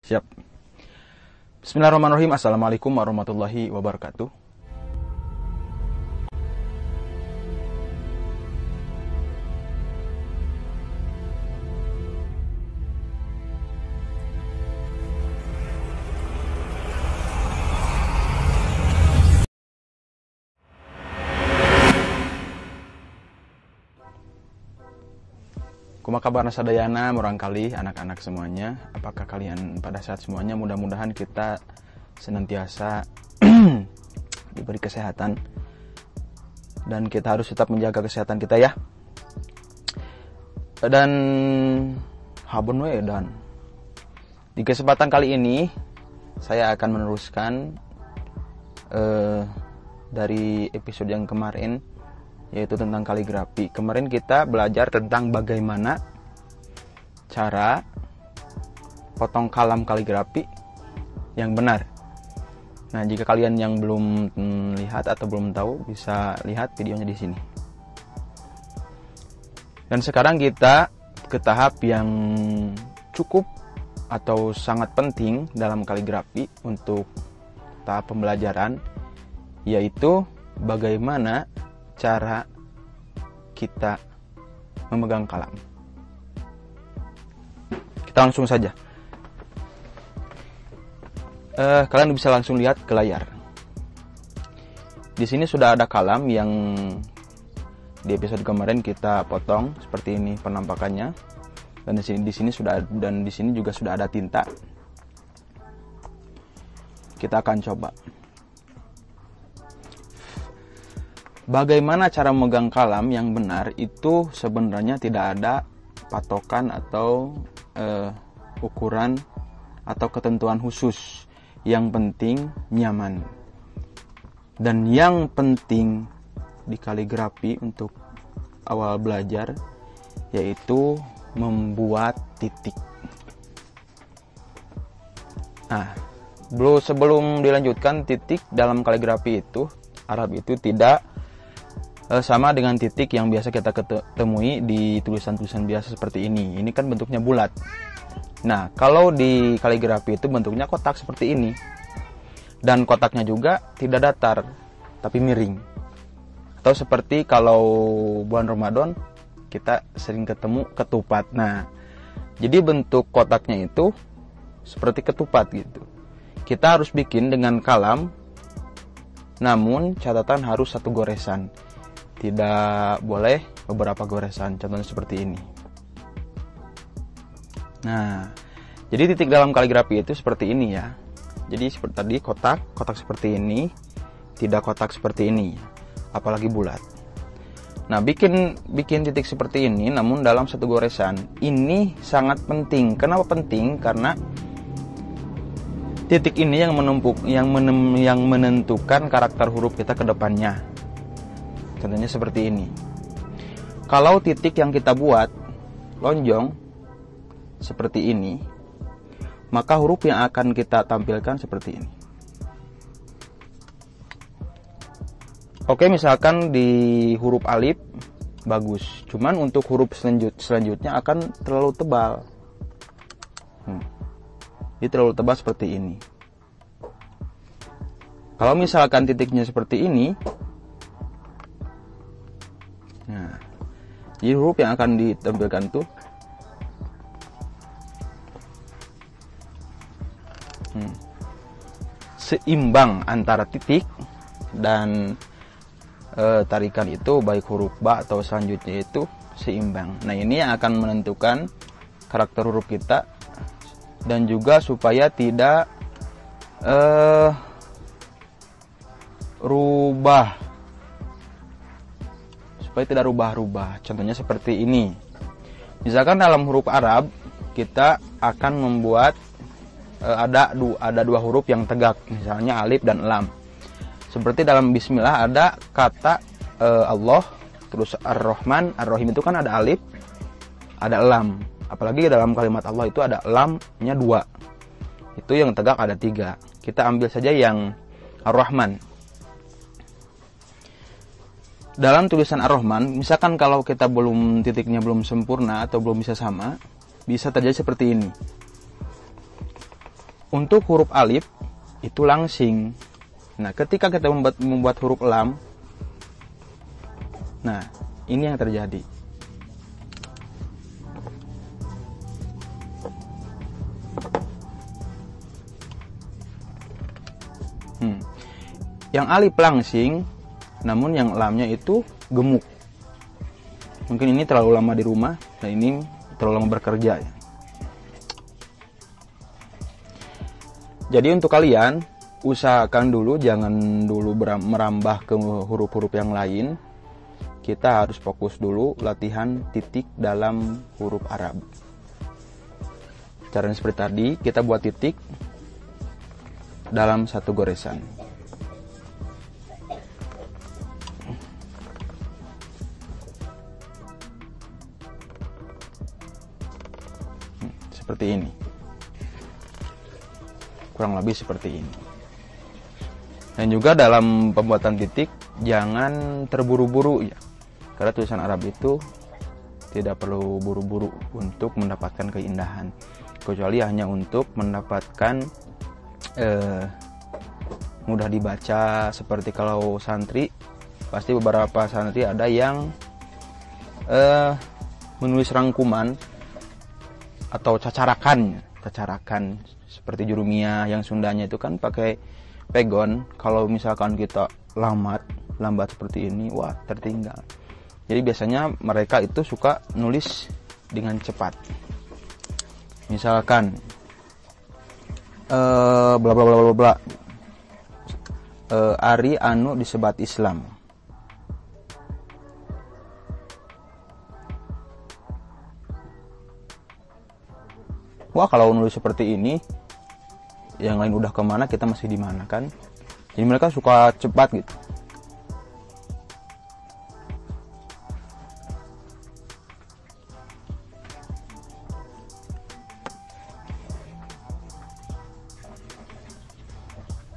Siap. Bismillahirrahmanirrahim. Assalamualaikum warahmatullahi wabarakatuh. Kuma kabar sadayana murangkali anak-anak semuanya. Apakah kalian pada saat semuanya mudah-mudahan kita senantiasa diberi kesehatan dan kita harus tetap menjaga kesehatan kita ya. Dan habun we dan di kesempatan kali ini saya akan meneruskan dari episode yang kemarin, yaitu tentang kaligrafi. Kemarin kita belajar tentang bagaimana cara potong kalam kaligrafi yang benar. Nah, jika kalian yang belum lihat atau belum tahu, bisa lihat videonya di sini. Dan sekarang kita ke tahap yang cukup atau sangat penting dalam kaligrafi untuk tahap pembelajaran, yaitu bagaimana cara kita memegang kalam. Kita langsung saja. Kalian bisa langsung lihat ke layar. Di sini sudah ada kalam yang di episode kemarin kita potong seperti ini penampakannya. Dan di sini juga sudah ada tinta. Kita akan coba. Bagaimana cara memegang kalam yang benar itu sebenarnya tidak ada patokan atau ukuran atau ketentuan khusus. Yang penting nyaman. Dan yang penting di kaligrafi untuk awal belajar yaitu membuat titik. Nah, sebelum dilanjutkan, titik dalam kaligrafi itu Arab itu tidak sama dengan titik yang biasa kita temui di tulisan-tulisan biasa seperti ini. Ini kan bentuknya bulat. Nah, kalau di kaligrafi itu bentuknya kotak seperti ini. Dan kotaknya juga tidak datar, tapi miring. Atau seperti kalau bulan Ramadan, kita sering ketemu ketupat. Nah, jadi bentuk kotaknya itu seperti ketupat gitu. Kita harus bikin dengan kalam, namun catatan harus satu goresan. Tidak boleh beberapa goresan, contohnya seperti ini. Nah, jadi titik dalam kaligrafi itu seperti ini ya. Jadi seperti tadi kotak seperti ini, tidak kotak seperti ini, apalagi bulat. Nah, bikin titik seperti ini, namun dalam satu goresan. Ini sangat penting. Kenapa penting? Karena titik ini yang menentukan karakter huruf kita ke depannya. Contohnya seperti ini. Kalau titik yang kita buat lonjong seperti ini, maka huruf yang akan kita tampilkan seperti ini. Oke, misalkan di huruf alif bagus, cuman untuk huruf selanjutnya akan terlalu tebal. Ini terlalu tebal seperti ini. Kalau misalkan titiknya seperti ini, nah, jadi huruf yang akan ditampilkan tuh seimbang antara titik dan tarikan itu, baik huruf ba atau selanjutnya itu seimbang. Nah, ini yang akan menentukan karakter huruf kita dan juga supaya tidak rubah-rubah. Contohnya seperti ini. Misalkan dalam huruf Arab kita akan membuat ada dua huruf yang tegak, misalnya alif dan lam. Seperti dalam bismillah ada kata Allah, terus Ar-Rahman, Ar-Rahim itu kan ada alif, ada lam. Apalagi dalam kalimat Allah itu ada lamnya 2. Itu yang tegak ada 3. Kita ambil saja yang Ar-Rahman. Dalam tulisan Ar-Rahman, misalkan kalau kita titiknya belum sempurna atau belum bisa sama, bisa terjadi seperti ini. Untuk huruf alif itu langsing. Nah, ketika kita membuat huruf lam, nah ini yang terjadi. Yang alif langsing, namun yang lamnya itu gemuk. Mungkin ini terlalu lama di rumah, dan ini terlalu lama bekerja ya. Jadi untuk kalian, usahakan dulu jangan dulu merambah ke huruf-huruf yang lain. Kita harus fokus dulu latihan titik dalam huruf Arab. Caranya seperti tadi, kita buat titik dalam satu goresan. Seperti ini, kurang lebih seperti ini. Dan juga dalam pembuatan titik jangan terburu-buru ya, karena tulisan Arab itu tidak perlu buru-buru untuk mendapatkan keindahan, kecuali hanya untuk mendapatkan mudah dibaca. Seperti kalau santri, pasti beberapa santri ada yang menulis rangkuman atau cacarakan seperti Jurumiyah yang Sundanya itu kan pakai pegon. Kalau misalkan kita lambat seperti ini, wah tertinggal. Jadi biasanya mereka itu suka nulis dengan cepat. Misalkan bla bla bla bla bla, Ari anu disebat Islam. Wah, kalau nulis seperti ini, yang lain udah kemana, kita masih di mana kan? Jadi mereka suka cepat gitu.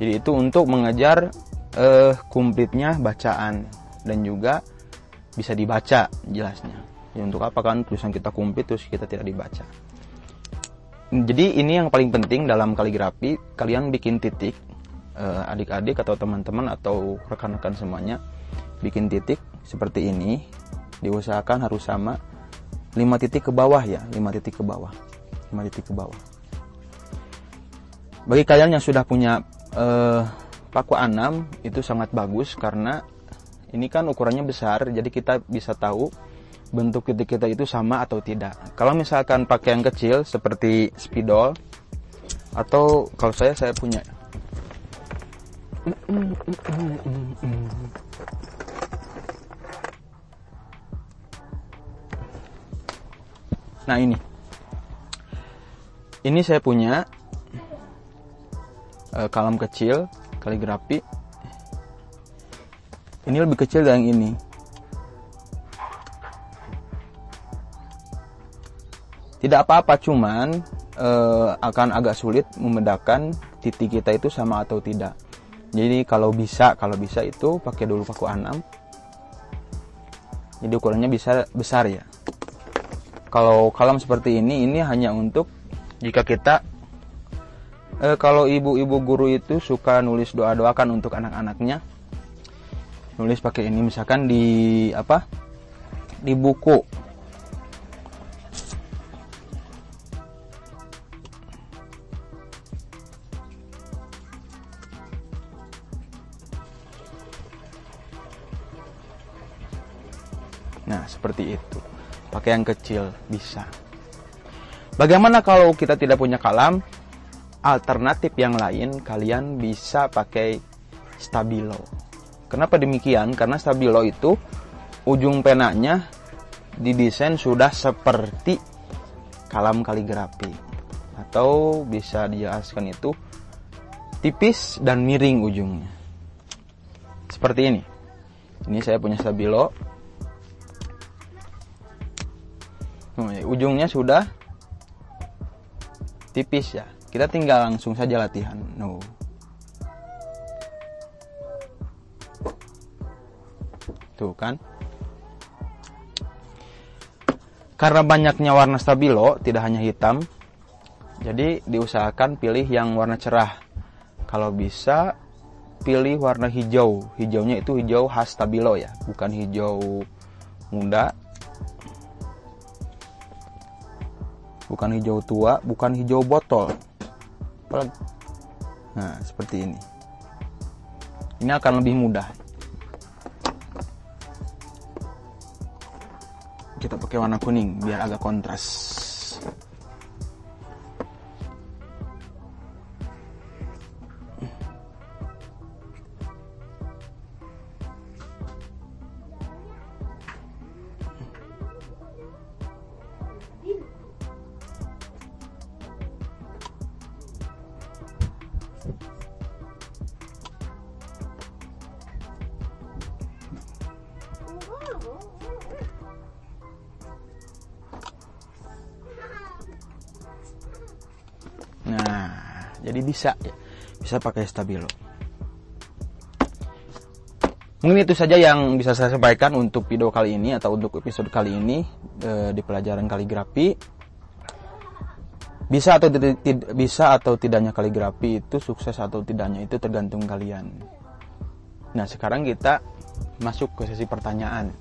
Jadi itu untuk mengejar komplitnya bacaan dan juga bisa dibaca jelasnya. Ya, untuk apa kan tulisan kita komplit terus kita tidak dibaca. Jadi ini yang paling penting dalam kaligrafi, kalian bikin titik, adik-adik atau teman-teman atau rekan-rekan semuanya bikin titik seperti ini, diusahakan harus sama 5 titik ke bawah ya, 5 titik ke bawah, 5 titik ke bawah. Bagi kalian yang sudah punya paku A6 itu sangat bagus, karena ini kan ukurannya besar, jadi kita bisa tahu bentuk titik kita itu sama atau tidak. Kalau misalkan pakai yang kecil seperti spidol, atau kalau saya punya nah ini saya punya kalam kecil kaligrafi. Ini lebih kecil dari yang ini. Tidak apa-apa, cuman akan agak sulit membedakan titik kita itu sama atau tidak. Jadi kalau bisa itu pakai dulu paku A6. Jadi ukurannya bisa besar ya. Kalau kalam seperti ini hanya untuk jika kita kalau ibu-ibu guru itu suka nulis doa-doakan untuk anak-anaknya, nulis pakai ini misalkan di buku. Nah, seperti itu. Pakai yang kecil bisa. Bagaimana kalau kita tidak punya kalam? Alternatif yang lain, kalian bisa pakai stabilo. Kenapa demikian? Karena stabilo itu ujung penanya didesain sudah seperti kalam kaligrafi. Atau bisa dijelaskan itu tipis dan miring ujungnya. Seperti ini. Ini saya punya stabilo. Ujungnya sudah tipis ya. Kita tinggal langsung saja latihan. Tuh kan. Karena banyaknya warna stabilo, tidak hanya hitam, Jadi diusahakan pilih yang warna cerah. Kalau bisa pilih warna hijau. Hijaunya itu hijau khas stabilo ya, bukan hijau muda, bukan hijau tua, bukan hijau botol. Nah, seperti ini. Ini akan lebih mudah. Kita pakai warna kuning biar agak kontras. Nah, jadi bisa pakai stabilo. Mungkin itu saja yang bisa saya sampaikan untuk video kali ini atau untuk episode kali ini di pelajaran kaligrafi. Bisa atau tidaknya kaligrafi itu sukses atau tidaknya itu tergantung kalian. Nah, sekarang kita masuk ke sesi pertanyaan.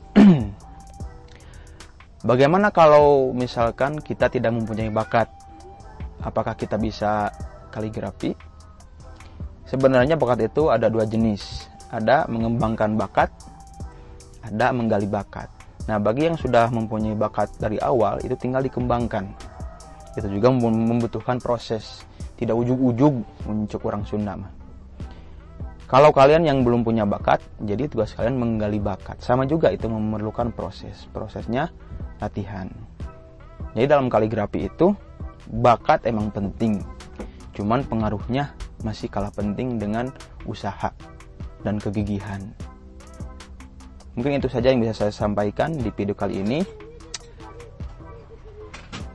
Bagaimana kalau misalkan kita tidak mempunyai bakat? Apakah kita bisa kaligrafi? Sebenarnya bakat itu ada dua jenis. Ada mengembangkan bakat, ada menggali bakat. Nah, bagi yang sudah mempunyai bakat dari awal, itu tinggal dikembangkan. Itu juga membutuhkan proses. Tidak ujug-ujug mencuk orang Sunda. Kalau kalian yang belum punya bakat, jadi tugas kalian menggali bakat. Sama juga itu memerlukan proses. Prosesnya latihan. Jadi dalam kaligrafi itu, bakat emang penting, cuman pengaruhnya masih kalah penting dengan usaha dan kegigihan. Mungkin itu saja yang bisa saya sampaikan di video kali ini.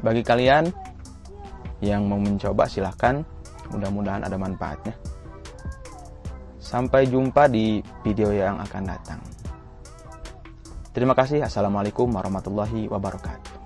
Bagi kalian yang mau mencoba silahkan, mudah-mudahan ada manfaatnya. Sampai jumpa di video yang akan datang. Terima kasih. Assalamualaikum warahmatullahi wabarakatuh.